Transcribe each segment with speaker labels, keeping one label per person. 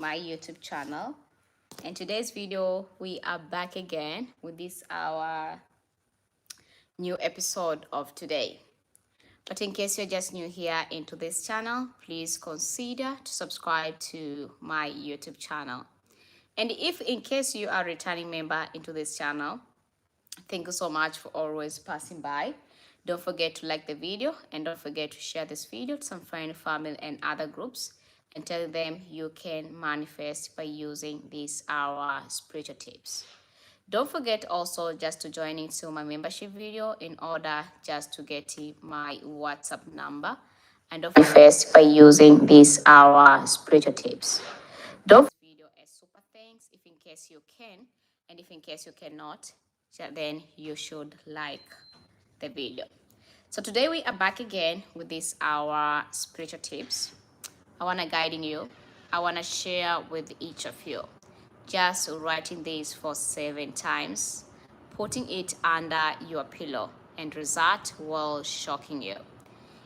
Speaker 1: my YouTube channel. In today's video, we are back again with this our new episode of today. But in case you're just new here into this channel, please consider to subscribe to my YouTube channel. And if in case you are a returning member into this channel, thank you so much for always passing by. Don't forget to like the video and don't forget to share this video to some friends, family, and other groups and tell them you can manifest by using these our spiritual tips. Don't forget also just to join into my membership video in order just to get my WhatsApp number and don't manifest by using these our spiritual tips. Don't video as super thanks if in case you can, and if in case you cannot, then you should like the video. So today we are back again with this our spiritual tips. I want to guiding you. I want to share with each of you. Just writing this for 7 times, putting it under your pillow, and result will shocking you.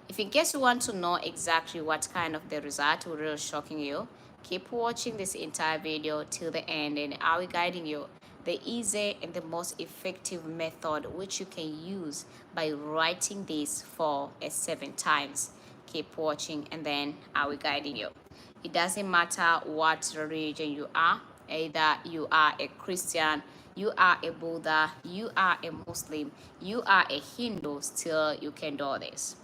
Speaker 1: If in case you want to know exactly what kind of the result will really shocking you, keep watching this entire video till the end and I will guiding you the easy and the most effective method which you can use by writing this for 7 times. Keep watching and then I will guiding you. It doesn't matter what religion you are, either you are a Christian, you are a Buddha, you are a Muslim, you are a Hindu, still you can do this.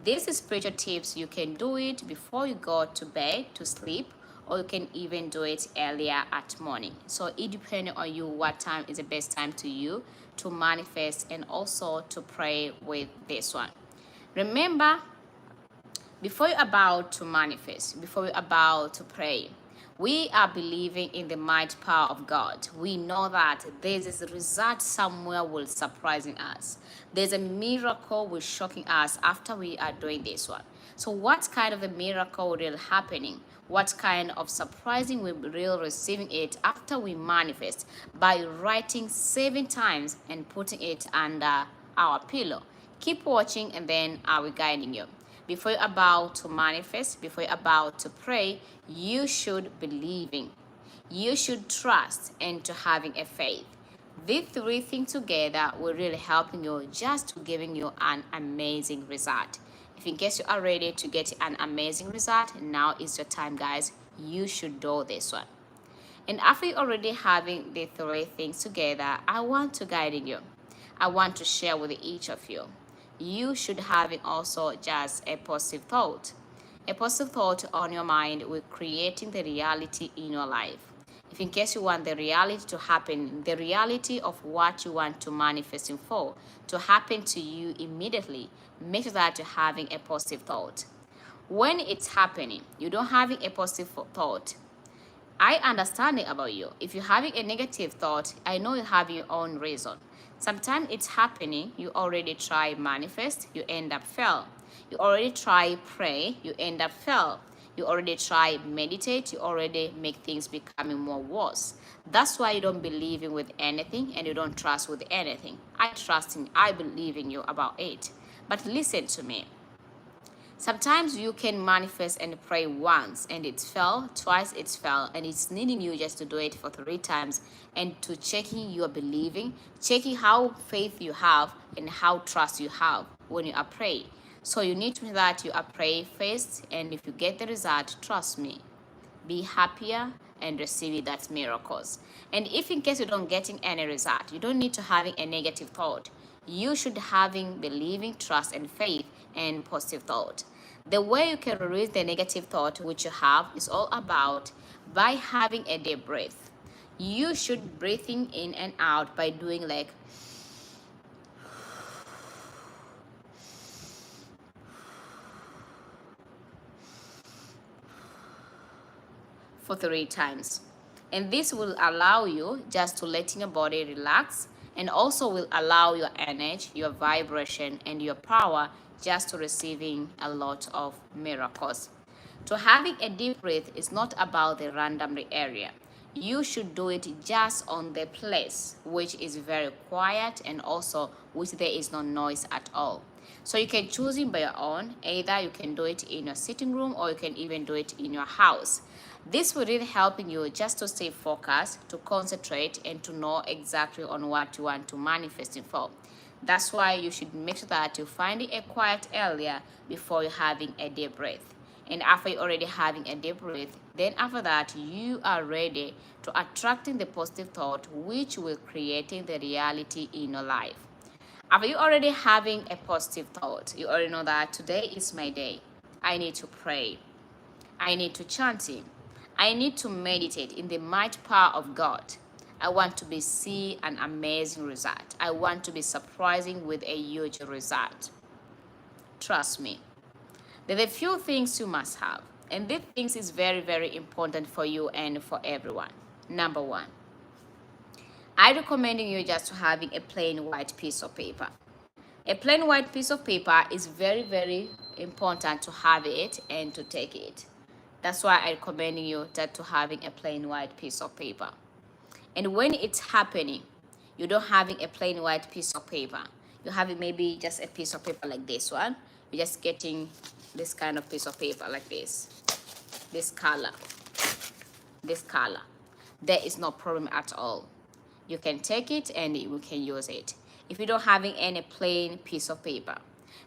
Speaker 1: This is spiritual tips. You can do it before you go to bed to sleep, or you can even do it earlier at morning. So it depends on you what time is the best time to you to manifest and also to pray with this one. Remember, before you're about to manifest, before you're about to pray, we are believing in the might power of God. We know that there's a result somewhere will surprising us. There's a miracle will shocking us after we are doing this one. So what kind of a miracle will happening? What kind of surprising we will receiving it after we manifest? By writing 7 times and putting it under our pillow. Keep watching and then I will guiding you. Before you're about to manifest, before you're about to pray, you should believing. You should trust and to having a faith. These 3 things together will really helping you just to giving you an amazing result. If in case you are ready to get an amazing result, now is your time, guys. You should do this one. And after you already having the 3 things together, I want to guiding you. I want to share with each of you. You should having also just a positive thought. A positive thought on your mind will creating the reality in your life. If in case you want the reality to happen, the reality of what you want to manifesting for to happen to you immediately, make sure that you're having a positive thought. When it's happening, you don't having a positive thought, I understand it about you. If you're having a negative thought, I know you have your own reason. Sometimes it's happening, you already try manifest, you end up fail. You already try pray, you end up fail. You already try meditate, you already make things becoming more worse. That's why you don't believe in with anything and you don't trust with anything. I trust in, I believe in you about it. But listen to me. Sometimes you can manifest and pray once and it's fell, twice it's fell, and it's needing you just to do it for 3 times and to checking your believing, checking how faith you have and how trust you have when you are praying. So you need to know that you are praying first, and if you get the result, trust me, be happier and receive that miracles. And if in case you don't getting any result, you don't need to having a negative thought. You should having believing, trust and faith and positive thought. The way you can release the negative thought which you have is all about by having a deep breath. You should breathing in and out by doing like for 3 times. And this will allow you just to letting your body relax and also will allow your energy, your vibration and your power just to receiving a lot of miracles. To having a deep breath is not about the random area. You should do it just on the place which is very quiet and also which there is no noise at all. So you can choose it by your own. Either you can do it in your sitting room or you can even do it in your house. This will really helping you just to stay focused, to concentrate, and to know exactly on what you want to manifest for. That's why you should make sure that you're finding a quiet area before you're having a deep breath. And after you're already having a deep breath, then after that, you are ready to attracting the positive thought, which will creating the reality in your life. After you already having a positive thought, you already know that today is my day. I need to pray. I need to chant Him. I need to meditate in the might power of God. I want to be see an amazing result. I want to be surprising with a huge result. Trust me. There are a few things you must have. And these things is very, very important for you and for everyone. Number one, I recommending you just to having a plain white piece of paper. A plain white piece of paper is very, very important to have it and to take it. That's why I recommend you that to having a plain white piece of paper. And when it's happening, you don't having a plain white piece of paper. You having maybe just a piece of paper like this one. You're just getting this kind of piece of paper like this color, this color. There is no problem at all. You can take it and you can use it. If you don't having any plain piece of paper,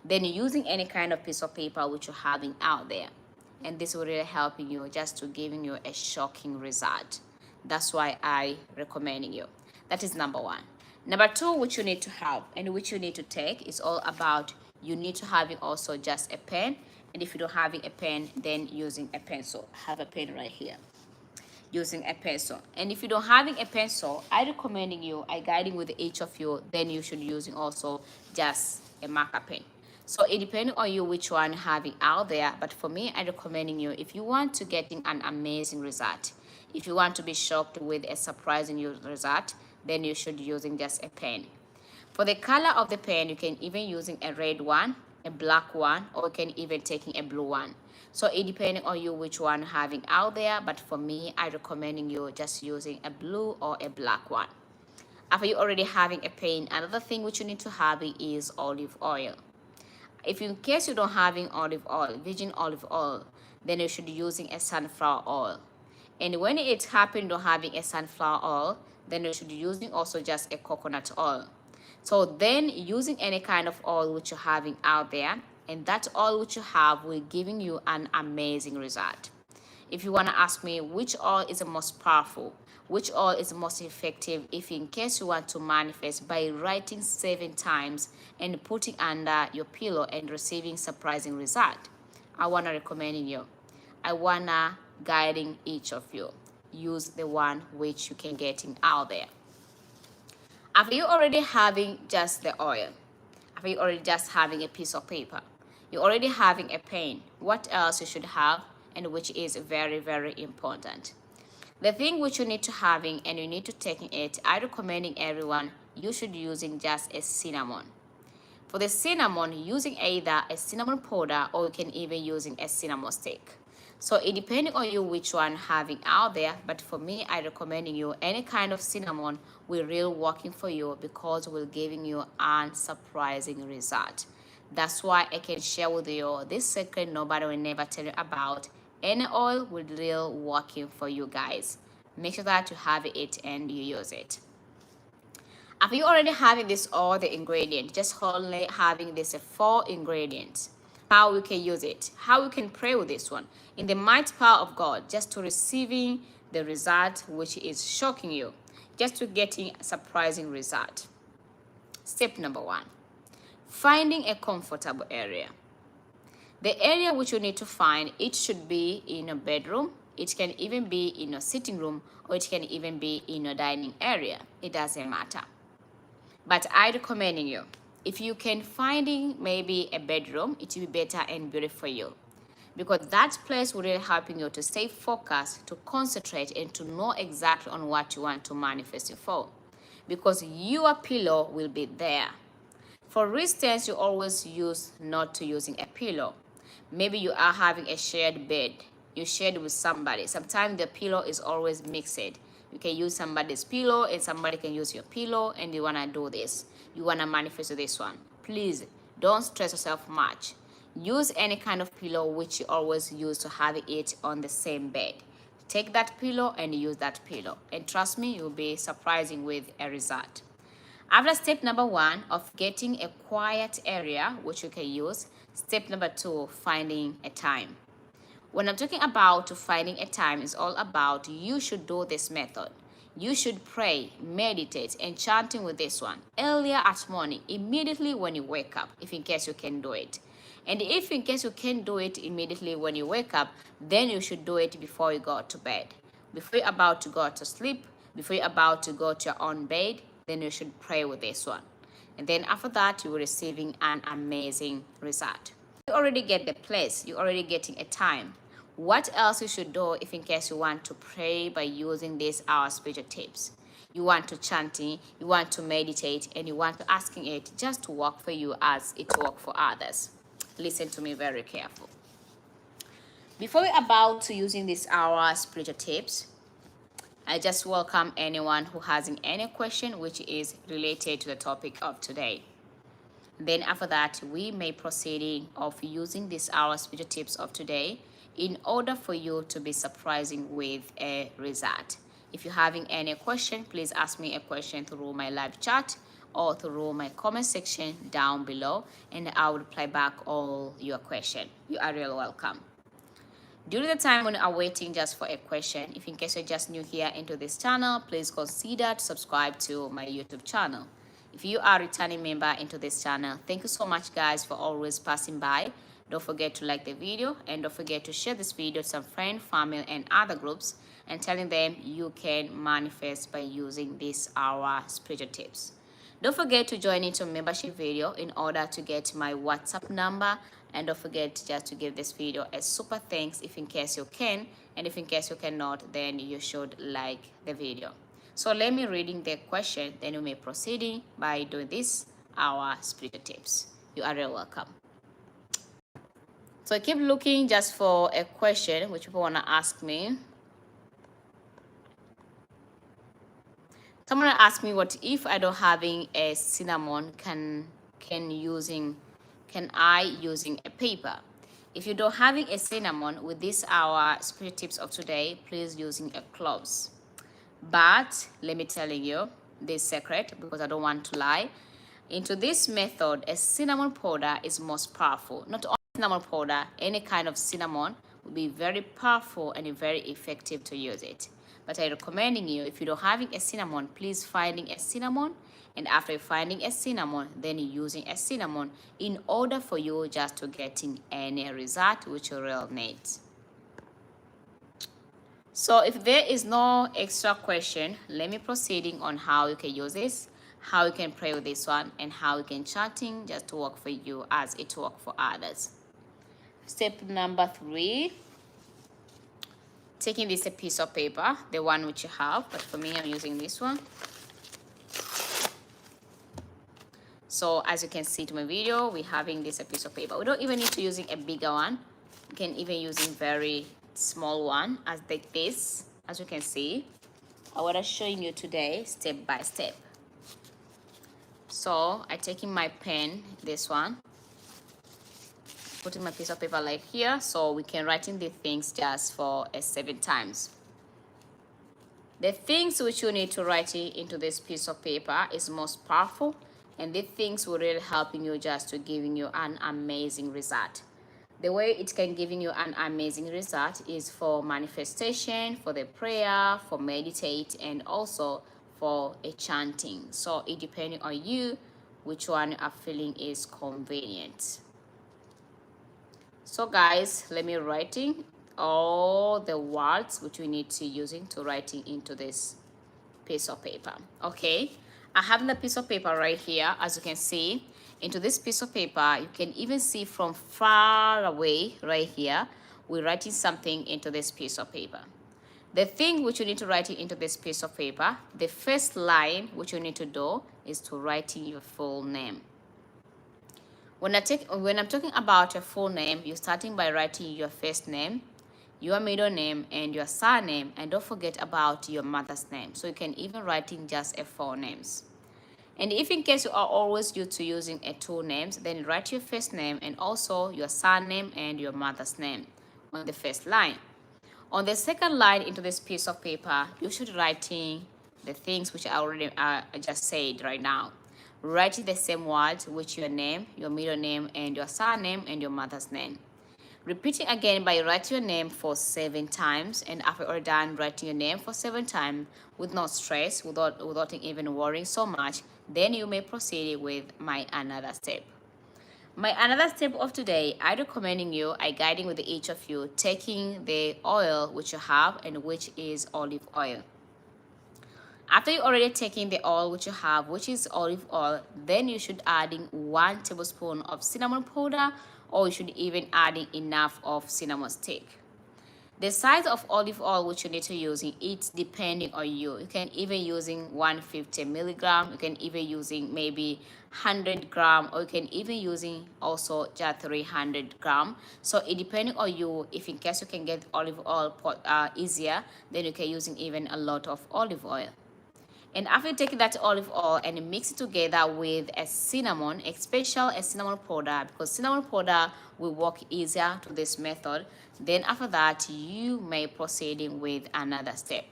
Speaker 1: then using any kind of piece of paper which you're having out there, and this will really helping you just to giving you a shocking result. That's why I recommending you. That is number one. Number two, which you need to have and which you need to take is all about you need to having also just a pen, and if you don't having a pen, then using a pencil. I have a pen right here. Using a pencil, and if you don't having a pencil, I recommending you, I guiding with each of you, then you should using also just a marker pen. So it depends on you which one having out there, but for me, I recommending you, if you want to getting an amazing result, if you want to be shocked with a surprising result, then you should using just a pen. For the color of the pen, you can even using a red one, a black one, or you can even taking a blue one. So it depending on you which one having out there, but for me, I recommending you just using a blue or a black one. After you already having a pen, another thing which you need to have is olive oil. If in case you don't having olive oil, virgin olive oil, then you should be using a sunflower oil. And when it's happening to having a sunflower oil, then you should be using also just a coconut oil. So then using any kind of oil which you're having out there, and that oil which you have will giving you an amazing result. If you want to ask me which oil is the most powerful, which oil is the most effective, if in case you want to manifest by writing 7 times and putting under your pillow and receiving surprising result, I want to recommend you. I want to guiding each of you. Use the one which you can getting out there. After you already having just the oil, after you already just having a piece of paper, you're already having a pen, what else you should have, and which is very, very important. The thing which you need to having and you need to taking it, I recommending everyone, you should using just a cinnamon. For the cinnamon, using either a cinnamon powder or you can even using a cinnamon stick. So it depending on you which one having out there, but for me, I recommending you any kind of cinnamon will really working for you because will giving you a surprising result. That's why I can share with you this secret nobody will never tell you about. Any oil will really working for you guys. Make sure that you have it and you use it. After you already having this all the ingredients, just only having this 4 ingredients, how we can use it, how we can pray with this one in the might power of God, just to receiving the result which is shocking you, just to getting a surprising result. Step number 1, finding a comfortable area. The area which you need to find, it should be in a bedroom, it can even be in a sitting room, or it can even be in a dining area. It doesn't matter. But I recommending you, if you can finding maybe a bedroom, it will be better and beautiful for you. Because that place will really helping you to stay focused, to concentrate, and to know exactly on what you want to manifest for. Because your pillow will be there. For instance, you always use not to using a pillow. Maybe you are having a shared bed. You shared with somebody. Sometimes the pillow is always mixed. You can use somebody's pillow and somebody can use your pillow, and you want to do this. You want to manifest this one. Please don't stress yourself much. Use any kind of pillow which you always use to have it on the same bed. Take that pillow and use that pillow. And trust me, you'll be surprising with a result. After step number 1 of getting a quiet area, which you can use, step number 2, finding a time. When I'm talking about finding a time, it's all about you should do this method. You should pray, meditate, and chanting with this one earlier at morning, immediately when you wake up, if in case you can do it. And if in case you can't do it immediately when you wake up, then you should do it before you go to bed. Before you're about to go to sleep, before you're about to go to your own bed, then you should pray with this one. And then after that, you're receiving an amazing result. You already get the place, you're already getting a time. What else you should do if in case you want to pray by using these our spiritual tips? You want to chanting, you want to meditate, and you want to asking it just to work for you as it work for others. Listen to me very careful. Before we're about to using these our spiritual tips, I just welcome anyone who has any question which is related to the topic of today. Then after that, we may proceed of using these our spiritual tips of today in order for you to be surprising with a result. If you're having any question, please ask me a question through my live chat or through my comment section down below, and I will reply back all your question. You are really welcome. During the time when you are waiting just for a question, if in case you're just new here into this channel, please consider to subscribe to my YouTube channel. If you are a returning member into this channel, thank you so much guys for always passing by. Don't forget to like the video, and don't forget to share this video to some friends, family, and other groups, and telling them you can manifest by using these our spiritual tips. Don't forget to join into membership video in order to get my WhatsApp number, and don't forget just to give this video a super thanks if in case you can, and if in case you cannot, then you should like the video. So let me reading the question, then you may proceed by doing this our spiritual tips. You are very welcome. So I keep looking just for a question which people want to ask me. Someone asked me, what if I don't having a cinnamon, can I using a paper? If you don't having a cinnamon, with this our spirit tips of today, please using a cloves. But let me tell you this secret, because I don't want to lie. Into this method, a cinnamon powder is most powerful. Not only cinnamon powder, any kind of cinnamon will be very powerful and very effective to use it. But I recommending you, if you don't having a cinnamon, please finding a cinnamon, and after finding a cinnamon, then using a cinnamon in order for you just to getting any result which you really need. So if there is no extra question, let me proceeding on how you can use this, how you can pray with this one, and how you can chanting just to work for you as it work for others. Step number 3, taking this a piece of paper, the one which you have, but for me I'm using this one. So as you can see to my video, we're having this a piece of paper. We don't even need to using a bigger one. You can even using very small one as like this. As you can see, I want to showing you today step by step. So I taking my pen, this one, putting my piece of paper like here, so we can write in the things just for 7 times. The things which you need to write into this piece of paper is most powerful, and the things will really helping you just to giving you an amazing result. The way it can giving you an amazing result is for manifestation, for the prayer, for meditate, and also for a chanting. So it depending on you which one you are feeling is convenient. So guys, let me writing all the words which we need to using to writing into this piece of paper. Okay, I have the piece of paper right here. As you can see, into this piece of paper, you can even see from far away right here, we're writing something into this piece of paper. The thing which you need to write into this piece of paper, the first line which you need to do is to write in your full name. When I'm talking about your full name, you're starting by writing your first name, your middle name, and your surname, and don't forget about your mother's name. So you can even write in just 4 names. And if in case you are always used to using 2 names, then write your first name and also your surname and your mother's name on the first line. On the second line into this piece of paper, you should writing the things which I already just said right now. Writing the same words with your name, your middle name, and your surname and your mother's name. Repeating again by writing your name for 7 times, and after you're done writing your name for 7 times with no stress, without even worrying so much, then you may proceed with my another step. My another step of today, I recommending you, I guiding with each of you, taking the oil which you have and which is olive oil. After you already taking the oil which you have, which is olive oil, then you should adding 1 tablespoon of cinnamon powder, or you should even adding enough of cinnamon stick. The size of olive oil which you need to use, it's depending on you. You can even using 150 milligram, you can even using maybe 100 gram, or you can even using also just 300 gram. So it depending on you. If in case you can get olive oil easier, then you can using even a lot of olive oil. And after you take that olive oil and mix it together with a cinnamon, a cinnamon powder, because cinnamon powder will work easier to this method, then after that you may proceeding with another step.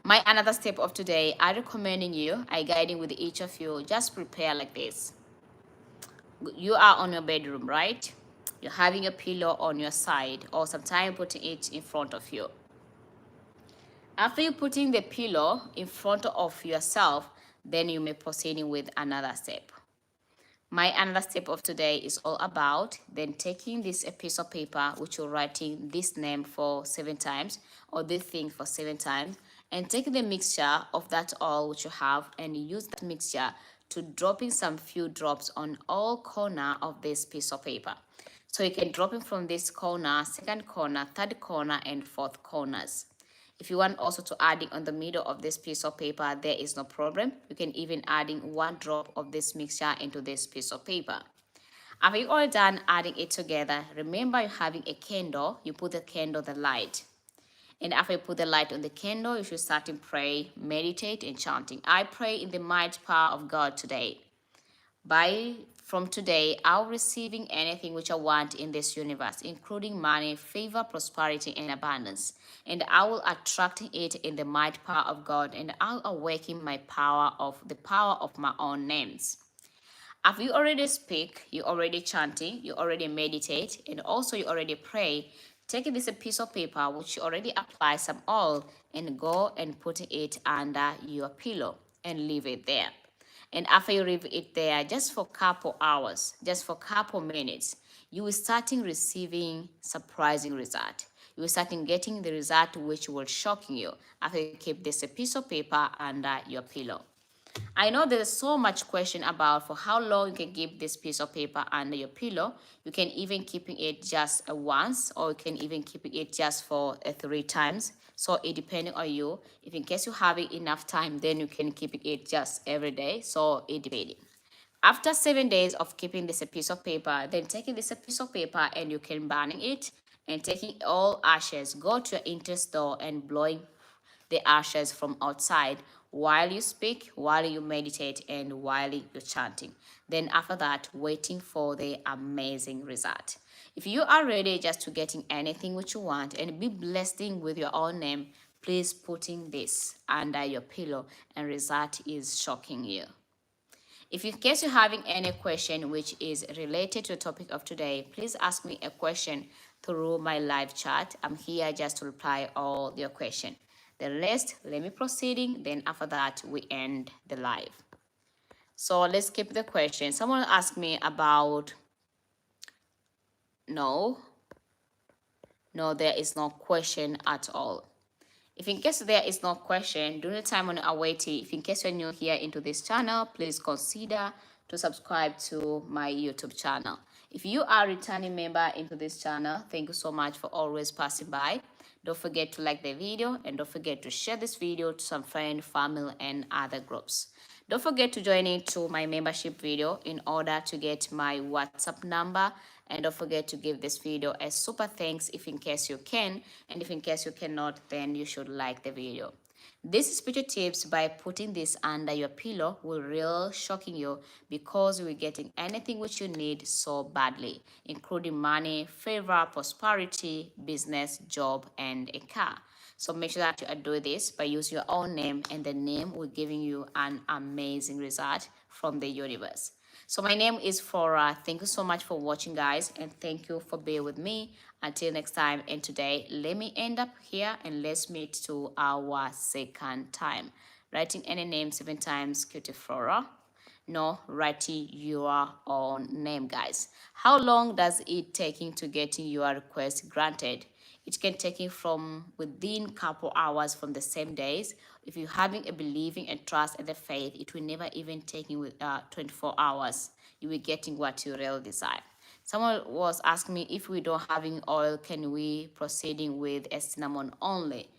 Speaker 1: My another step of today, I recommending you, I guiding with each of you, just prepare like this. You are on your bedroom, right? You're having a pillow on your side, or sometimes putting it in front of you. After you putting the pillow in front of yourself, then you may proceeding with another step. My another step of today is all about then taking this a piece of paper which you're writing this name for 7 times, or this thing for 7 times, and taking the mixture of that oil which you have and use that mixture to drop in some few drops on all corner of this piece of paper. So you can drop it from this corner, second corner, third corner, and fourth corners. If you want also to adding on the middle of this piece of paper, there is no problem. You can even adding 1 drop of this mixture into this piece of paper. After you all done adding it together, remember you're having a candle, you put the candle the light. And after you put the light on the candle, you should start to pray, meditate, and chanting. I pray in the mighty power of God today. From today, I'll receiving anything which I want in this universe, including money, favor, prosperity, and abundance. And I will attract it in the mighty power of God, and I'll awaken the power of my own names. After you already speak, you already chanting, you already meditate, and also you already pray, take this a piece of paper which you already apply some oil and go and put it under your pillow and leave it there. And after you leave it there, just for a couple hours, just for a couple minutes, you will starting receiving surprising result. You will starting getting the result which will shocking you after you keep this a piece of paper under your pillow. I know there's so much question about for how long you can keep this piece of paper under your pillow. You can even keeping it just once, or you can even keeping it just for 3 times. So it depending on you. If in case you having enough time, then you can keep it just every day. So it depends. After 7 days of keeping this a piece of paper, then taking this a piece of paper and you can burning it and taking all ashes, go to your interest door and blowing the ashes from outside while you speak, while you meditate, and while you're chanting. Then after that, waiting for the amazing result. If you are ready just to getting anything which you want and be blessing with your own name, please putting this under your pillow and result is shocking you. If in case you're having any question which is related to the topic of today, please ask me a question through my live chat. I'm here just to reply all your question. The rest, let me proceeding. Then after that, we end the live. So let's keep the question. Someone asked me about, no, there is no question at all. If in case there is no question, during the time when you are waiting, if in case you're new here into this channel, please consider to subscribe to my YouTube channel. If you are a returning member into this channel, thank you so much for always passing by. Don't forget to like the video and don't forget to share this video to some friends, family, and other groups. Don't forget to join into my membership video in order to get my WhatsApp number. And don't forget to give this video a super thanks if in case you can. And if in case you cannot, then you should like the video. This spiritual tips by putting this under your pillow will really shocking you because you're getting anything which you need so badly, including money, favor, prosperity, business, job, and a car. So make sure that you do this by using your own name, and the name will giving you an amazing result from the universe. So my name is Flora. Thank you so much for watching, guys, and thank you for being with me. Until next time, and today, let me end up here and let's meet to our second time. Writing any name 7 times, cutie Flora. No, writing your own name, guys. How long does it taking to getting your request granted? It can take you from within couple hours from the same days. If you're having a believing and trust and the faith, it will never even take you with 24 hours. You will getting what you really desire. Someone was asking me if we don't having oil, can we proceeding with a cinnamon only?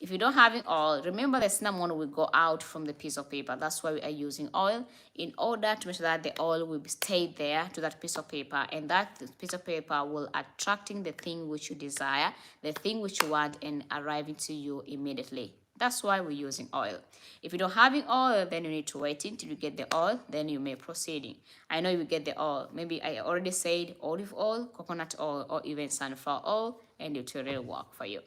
Speaker 1: If you don't having oil, remember the cinnamon will go out from the piece of paper. That's why we are using oil in order to make sure that the oil will stay there to that piece of paper, and that piece of paper will attracting the thing which you desire, the thing which you want, and arriving to you immediately. That's why we're using oil. If you don't having oil, then you need to wait until you get the oil, then you may proceeding. I know you will get the oil. Maybe I already said olive oil, coconut oil, or even sunflower oil, and it will really work for you.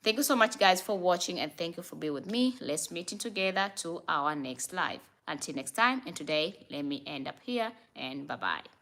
Speaker 1: Thank you so much, guys, for watching, and thank you for being with me. Let's meet in together to our next live. Until next time, and today, let me end up here, and bye-bye.